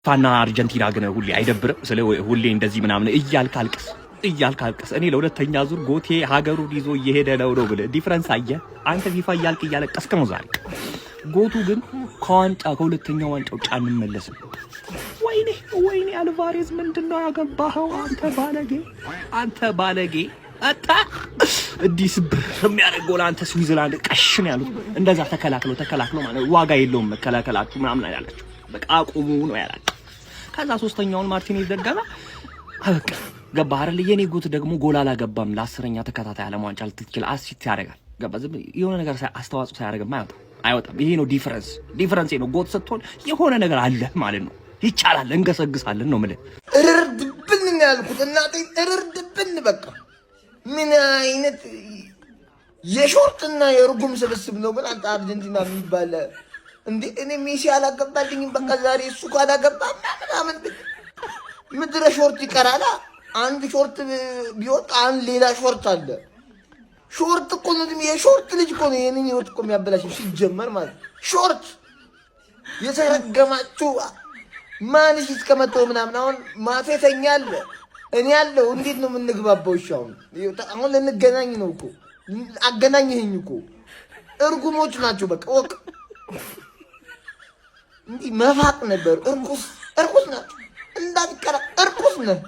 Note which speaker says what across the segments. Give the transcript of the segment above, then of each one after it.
Speaker 1: ፋና አርጀንቲና ግን ሁሌ አይደብርም? ስለ ሁሌ እንደዚህ ምናምን እያልካልቅስ እኔ ለሁለተኛ ዙር ጎቴ ሀገሩን ይዞ እየሄደ ነው ብለህ ዲፍረንስ አየህ አንተ ፊፋ እያልቀስክ ነው ዛሬ። ጎቱ ግን ከሁለተኛው ዋንጫው ጫን እንመለስም። ወይኔ አልቫሬዝ ምንድነው ያገባኸው አንተ ባለጌ አጣ እዲስ የሚያደርገው ለአንተ ስዊዘርላንድ ቀሽን ያሉት እንደዛ ተከላክለው ማለት ዋጋ የለውም መከላከላችሁ ምናምን ያላችሁ በቃ አቁሙ ነው ያላችሁ። ከዛ ሶስተኛውን ማርቲኔዝ ደገመ አበቃ ገባ አይደል? የኔ ጎት ደግሞ ጎል አላገባም ለ10ኛ ተከታታይ ዓለም ዋንጫ ልትችል አሲስት ያደርጋል ገባ ዝም የሆነ ነገር አስተዋጽኦ ሳያደርግም አይወጣም። ይሄ ነው ዲፈረንስ ነው። ጎት ስትሆን የሆነ ነገር አለ ማለት ነው። ይቻላል እንገሰግሳለን ነው ማለት
Speaker 2: እርድብን ነው ያልኩት። እናቴ እርድብን በቃ ምን አይነት የሾርትና የርጉም ስብስብ ነው ግን አንተ አርጀንቲና የሚባል እንዴ! እኔ ሜሲ አላገባልኝም በቃ ዛሬ እሱ ካላገባ ምናምን ምድረ ሾርት ይቀራላ። አንድ ሾርት ቢወጣ አንድ ሌላ ሾርት አለ። ሾርት እኮ ነው የሾርት ልጅ እኮ ነው የኔን ህይወት እኮ የሚያበላሽው ሲጀመር ማለት ሾርት የተረገማችሁ ማንሽ እስከመጣው ምናምን አሁን ማፌተኛ አለ እኔ ያለው እንዴት ነው የምንግባባው? አሁን ልንገናኝ ነው እኮ አገናኝህኝ እኮ እርጉሞች ናቸው በቃ ወቅ እንዴ መፋቅ ነበር። እርኩስ ናቸው እንዳትቀራ እርኩስ ነህ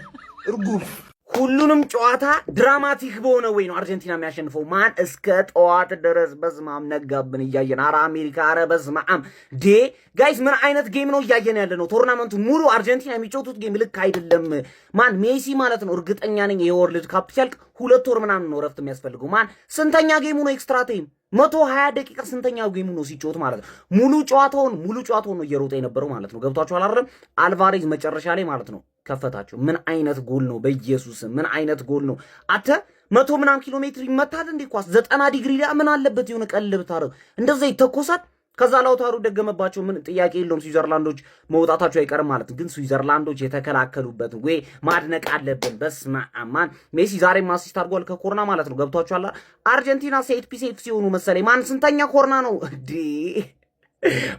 Speaker 2: እርጉም።
Speaker 3: ሁሉንም ጨዋታ ድራማቲክ በሆነ ወይ ነው አርጀንቲና የሚያሸንፈው። ማን እስከ ጠዋት ድረስ በስማም ነጋብን እያየን አረ አሜሪካ አረ በስማም ዴ ጋይስ ምን አይነት ጌም ነው እያየን ያለ ነው? ቶርናመንቱ ሙሉ አርጀንቲና የሚጫወቱት ጌም ልክ አይደለም። ማን ሜሲ ማለት ነው እርግጠኛ ነኝ የወርልድ ካፕ ሲያልቅ 2 ወር ምናምን ነው ረፍት የሚያስፈልገው። ማን ስንተኛ ጌሙ ነው ኤክስትራ ታይም 120 ደቂቃ ስንተኛ ጌሙ ነው ሲጫወት ማለት ነው። ሙሉ ጨዋታውን ነው እየሮጠ የነበረው ማለት ነው። ገብቷችኋል አይደል? አልቫሬዝ መጨረሻ ላይ ማለት ነው ከፈታቸው። ምን አይነት ጎል ነው በኢየሱስ ምን አይነት ጎል ነው! አተ 100 ምናምን ኪሎ ሜትር ይመታል እንዴ ኳስ 90 ዲግሪ ላይ ምን አለበት የሆነ ቀልብ ታረው እንደዛ ይተኮሳል። ከዛ ላውታሩ ደገመባቸው። ምን ጥያቄ የለውም ስዊዘርላንዶች መውጣታቸው አይቀርም ማለት ግን ስዊዘርላንዶች የተከላከሉበት ወይ ማድነቅ አለብን። በስመ አብ ማን ሜሲ ዛሬ አሲስት አድርጓል ከኮርና ማለት ነው። ገብቷችኋል? አርጀንቲና ሴት ፒስ ሲሆኑ መሰለኝ ማን ስንተኛ ኮርና ነው እንዴ?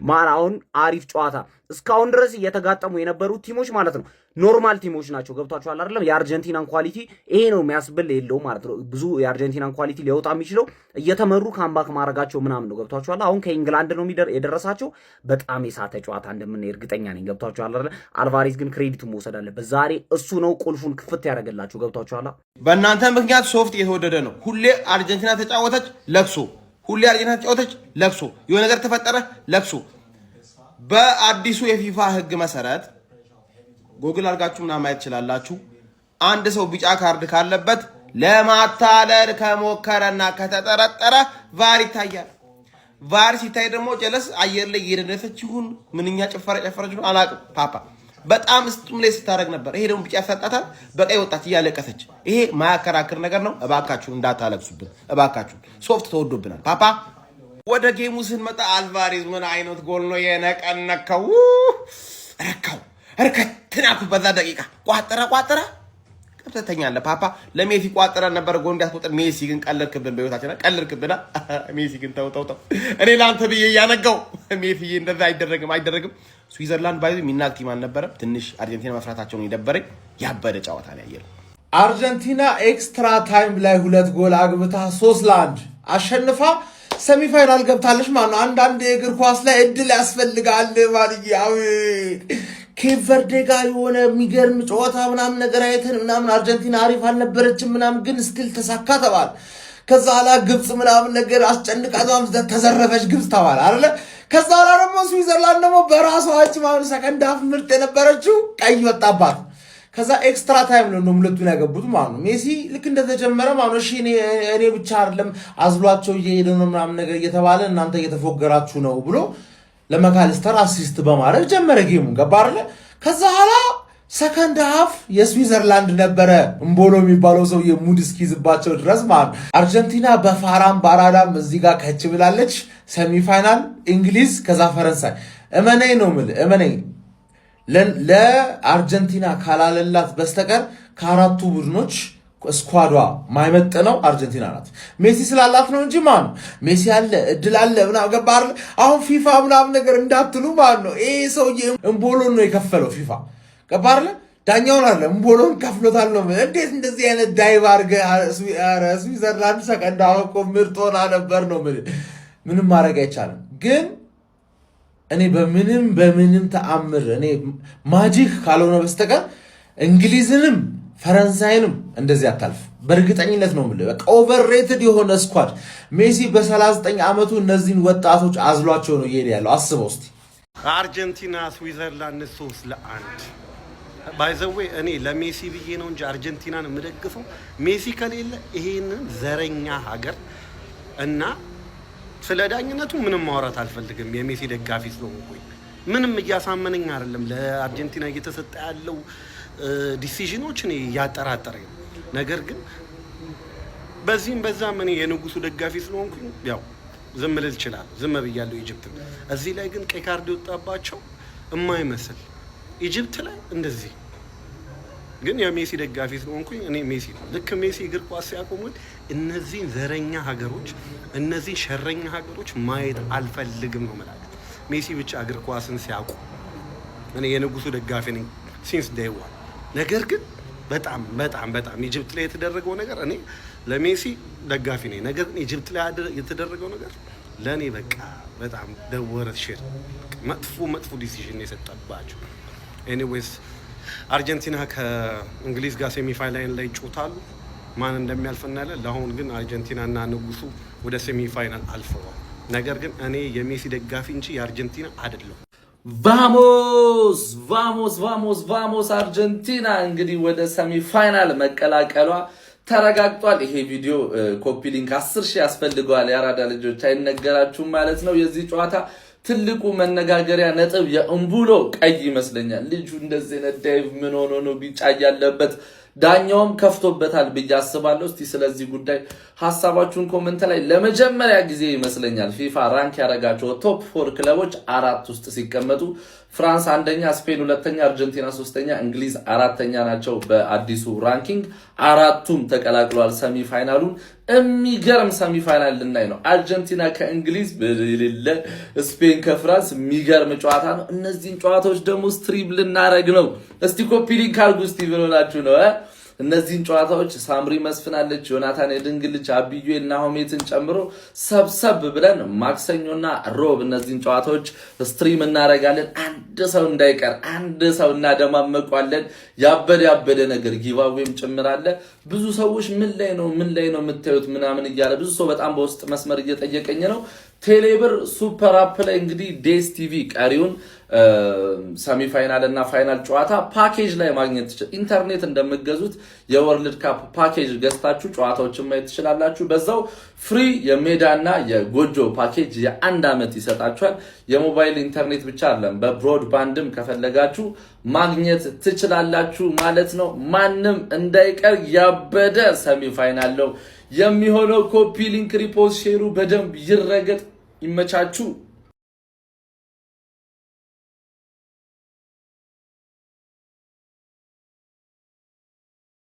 Speaker 3: ማን አሁን አሪፍ ጨዋታ እስካሁን ድረስ እየተጋጠሙ የነበሩት ቲሞች ማለት ነው ኖርማል ቲሞች ናቸው። ገብቷችኋል አይደለም? የአርጀንቲናን ኳሊቲ ይሄ ነው የሚያስብል የለው ማለት ነው። ብዙ የአርጀንቲናን ኳሊቲ ሊወጣ የሚችለው እየተመሩ ካምባክ ማድረጋቸው ምናምን ነው። ገብቷችኋል? አሁን ከኢንግላንድ ነው የደረሳቸው። በጣም የሳተ ጨዋታ እንደምን እርግጠኛ ነኝ። ገብቷችኋል አይደል? አልቫሬዝ ግን ክሬዲቱን መውሰድ አለበት። ዛሬ እሱ ነው ቁልፉን ክፍት ያደርገላችሁ። ገብቷችኋል?
Speaker 2: በእናንተ ምክንያት ሶፍት የተወደደ ነው። ሁሌ አርጀንቲና ተጫወተች ለቅሶ፣ ሁሌ አርጀንቲና ተጫወተች ለቅሶ፣ የሆነ ነገር ተፈጠረ ለቅሶ። በአዲሱ የፊፋ ህግ መሰረት ጎግል አድርጋችሁ ምናምን ማየት ትችላላችሁ። አንድ ሰው ቢጫ ካርድ ካለበት ለማታለል ከሞከረና ከተጠረጠረ ቫር ይታያል። ቫር ሲታይ ደግሞ ጀለስ አየር ላይ እየደነፈች ይሁን ምንኛ ጨፈረች ነው አላውቅም። ፓፓ በጣም ስቱም ላይ ስታደርግ ነበር። ይሄ ደግሞ ቢጫ ያሳጣታል። በቀይ ወጣት እያለቀሰች። ይሄ ማያከራክር ነገር ነው። እባካችሁ እንዳታለቅሱብን እባካችሁ። ሶፍት ተወዶብናል። ፓፓ ወደ ጌሙ ስንመጣ አልቫሬዝ ምን አይነት ጎል ነው የነቀነከው! እርከትናኩ በዛ ደቂቃ ቋጠረ ከብተኛለ። ፓፓ ለሜሲ ቋጠረ ነበር ጎል እንዲያስቆጥር። ሜሲ ግን ቀለልክብን፣ በህይወታችን ቀለልክብና ሜሲ ግን ተው እኔ ላንተ ብዬ ያነጋው ሜሲ እንደዛ አይደረግም። ስዊዘርላንድ ባይዙ ሚናል ቲም አልነበረም። ትንሽ አርጀንቲና መፍራታቸው ነው የደበረኝ። ያበደ ጨዋታ ነው ያየው።
Speaker 4: አርጀንቲና ኤክስትራ ታይም ላይ 2 ጎል አግብታ 3-1 አሸንፋ ሰሚፋይናል ገብታለች ማለት ነው። አንዳንድ የእግር ኳስ ላይ እድል ያስፈልጋል ማለት ያው ኬፕ ቨርዴ ጋር የሆነ የሚገርም ጨዋታ ምናምን ነገር አይተን ምናምን አርጀንቲና አሪፍ አልነበረችም ምናምን ግን ስቲል ተሳካ ተባለ። ከዛ ኋላ ግብጽ ምናምን ነገር አስጨንቃ ተዘረፈች ግብጽ ተባለ አይደለ? ከዛ ኋላ ደግሞ ስዊዘርላንድ ደግሞ በራሷ እጅ ማለት ሰከንድ ሃፍ ምርጥ የነበረችው ቀይ ወጣባት። ከዛ ኤክስትራ ታይም ነው ሁለቱን ያገቡት ማለት ነው። ሜሲ ልክ እንደተጀመረ ማለት እሺ እኔ ብቻ አይደለም አዝሏቸው እየሄደ ነው ምናምን ነገር እየተባለ እናንተ እየተፎገራችሁ ነው ብሎ ለመካሊስተር አሲስት በማድረግ ጀመረ ጌሙን። ገባ አይደለ? ከዛ ኋላ ሰከንድ ሃፍ የስዊዘርላንድ ነበረ እምቦሎ የሚባለው ሰው የሙድ እስኪይዝባቸው ድረስ ማለት አርጀንቲና በፋራም ባራዳም እዚህ ጋር ከች ብላለች። ሴሚፋይናል እንግሊዝ ከዛ ፈረንሳይ። እመነኝ ነው የምልህ እመነኝ ለአርጀንቲና ካላለላት በስተቀር ከአራቱ ቡድኖች ስኳዷ ማይመጥነው አርጀንቲና ናት። ሜሲ ስላላት ነው እንጂ ማን ሜሲ አለ እድል አለ ምናምን ገባር። አሁን ፊፋ ምናምን ነገር እንዳትሉ ማን ነው ይሄ ሰውዬ እምቦሎን ነው የከፈለው ፊፋ ገባር። ዳኛውን አለ እምቦሎን ከፍሎታል ነው። እንዴት እንደዚህ አይነት ዳይቭ አድርገህ ስዊዘርላንድ ሰቀንዳ እኮ ምርጥ ሆና ነበር ነው። ምንም ማድረግ አይቻልም። ግን እኔ በምንም ተአምር እኔ ማጂክ ካልሆነ በስተቀር እንግሊዝንም ፈረንሳይንም እንደዚህ አታልፍ በእርግጠኝነት ነው የምልህ። በቃ ኦቨርሬትድ የሆነ ስኳድ ሜሲ በ39 ዓመቱ እነዚህን ወጣቶች አዝሏቸው ነው እየሄደ ያለው። አስበው እስቲ።
Speaker 5: አርጀንቲና ስዊዘርላንድ 3-1 ባይዘዌ እኔ ለሜሲ ብዬ ነው እንጂ አርጀንቲናን የምደግፈው ሜሲ ከሌለ ይሄንን ዘረኛ ሀገር እና ስለ ዳኝነቱ ምንም ማውራት አልፈልግም። የሜሲ ደጋፊ ስለሆንኩኝ ምንም እያሳመነኝ አይደለም። ለአርጀንቲና እየተሰጠ ያለው ዲሲዥኖች እኔ ያጠራጠረኝ። ነገር ግን በዚህም በዛም እኔ የንጉሱ ደጋፊ ስለሆንኩኝ ያው ዝም ልል እችላለሁ። ዝም ብያለሁ ኢጅፕትን። እዚህ ላይ ግን ቀይ ካርድ የወጣባቸው የማይመስል ኢጅፕት ላይ እንደዚህ ግን የሜሲ ደጋፊ ስለሆንኩኝ እኔ ሜሲ ነው። ልክ ሜሲ እግር ኳስ ሲያቆሙት እነዚህን ዘረኛ ሀገሮች እነዚህን ሸረኛ ሀገሮች ማየት አልፈልግም ነው ማለት። ሜሲ ብቻ እግር ኳስን ሲያቆም እኔ የንጉሱ ደጋፊ ነኝ ሲንስ ዴይ ዋን። ነገር ግን በጣም ኢጅፕት ላይ የተደረገው ነገር እኔ ለሜሲ ደጋፊ ነኝ። ነገር ግን ኢጅፕት ላይ የተደረገው ነገር ለእኔ በቃ በጣም ደወረት ሼር መጥፎ ዲሲዥን የሰጠባቸው። ኤኒዌይስ አርጀንቲና ከእንግሊዝ ጋር ሴሚፋይናል ላይ ይጮታሉ። ማን እንደሚያልፍ እናያለን። ለአሁን ግን አርጀንቲና እና ንጉሱ ወደ ሴሚፋይናል አልፈዋል። ነገር ግን እኔ የሜሲ ደጋፊ እንጂ የአርጀንቲና አይደለም።
Speaker 6: ቫሞስ አርጀንቲና እንግዲህ ወደ ሰሚፋይናል መቀላቀሏ ተረጋግጧል። ይሄ ቪዲዮ ኮፒ ሊንክ 10,000 ያስፈልገዋል። የአራዳ ልጆች አይነገራችሁም ማለት ነው። የዚህ ጨዋታ ትልቁ መነጋገሪያ ነጥብ የእምቡሎ ቀይ ይመስለኛል። ልጁ እንደዚህ አይነት ዳይቭ ምን ሆኖ ነው ቢጫ ያለበት? ዳኛውም ከፍቶበታል ብዬ አስባለሁ። እስቲ ስለዚህ ጉዳይ ሐሳባችሁን ኮሜንት ላይ ለመጀመሪያ ጊዜ ይመስለኛል ፊፋ ራንክ ያደረጋቸው ቶፕ 4 ክለቦች 4 ውስጥ ሲቀመጡ ፍራንስ አንደኛ፣ ስፔን ሁለተኛ፣ አርጀንቲና ሶስተኛ፣ እንግሊዝ አራተኛ ናቸው በአዲሱ ራንኪንግ። አራቱም ተቀላቅሏል ሰሚ ፋይናሉን። የሚገርም ሰሚ ፋይናል ልናይ ነው። አርጀንቲና ከእንግሊዝ በሌለ፣ ስፔን ከፍራንስ የሚገርም ጨዋታ ነው። እነዚህን ጨዋታዎች ደግሞ ስትሪም ልናረግ ነው። እስቲ ኮፒ ሊንክ አድርጉ እስቲ ብሎናችሁ ነው። እነዚህን ጨዋታዎች ሳምሪ መስፍናለች፣ ዮናታን የድንግልች፣ አብዩኤል ናሆሜትን ጨምሮ ሰብሰብ ብለን ማክሰኞና ሮብ እነዚህን ጨዋታዎች ስትሪም እናረጋለን። አንድ ሰው እንዳይቀር፣ አንድ ሰው እናደማመቋለን። ያበደ ነገር ጊቫዌም ጭምራለ። ብዙ ሰዎች ምን ላይ ነው የምታዩት ምናምን እያለ ብዙ ሰው በጣም በውስጥ መስመር እየጠየቀኝ ነው። ቴሌብር ሱፐር አፕ ላይ እንግዲህ ዴስ ቲቪ ቀሪውን ሰሚፋይናል እና ፋይናል ጨዋታ ፓኬጅ ላይ ማግኘት ትችላላችሁ። ኢንተርኔት እንደምትገዙት የወርልድ ካፕ ፓኬጅ ገዝታችሁ ጨዋታዎችን ማየት ትችላላችሁ። በዛው ፍሪ የሜዳና የጎጆ ፓኬጅ የ1 ዓመት ይሰጣችኋል። የሞባይል ኢንተርኔት ብቻ አይደለም፣ በብሮድባንድም ከፈለጋችሁ ማግኘት ትችላላችሁ ማለት ነው። ማንም እንዳይቀር ያበደ ሰሚፋይናል ነው የሚሆነው። ኮፒ ሊንክ ሪፖስት ሼሩ በደንብ ይረገጥ። ይመቻችሁ።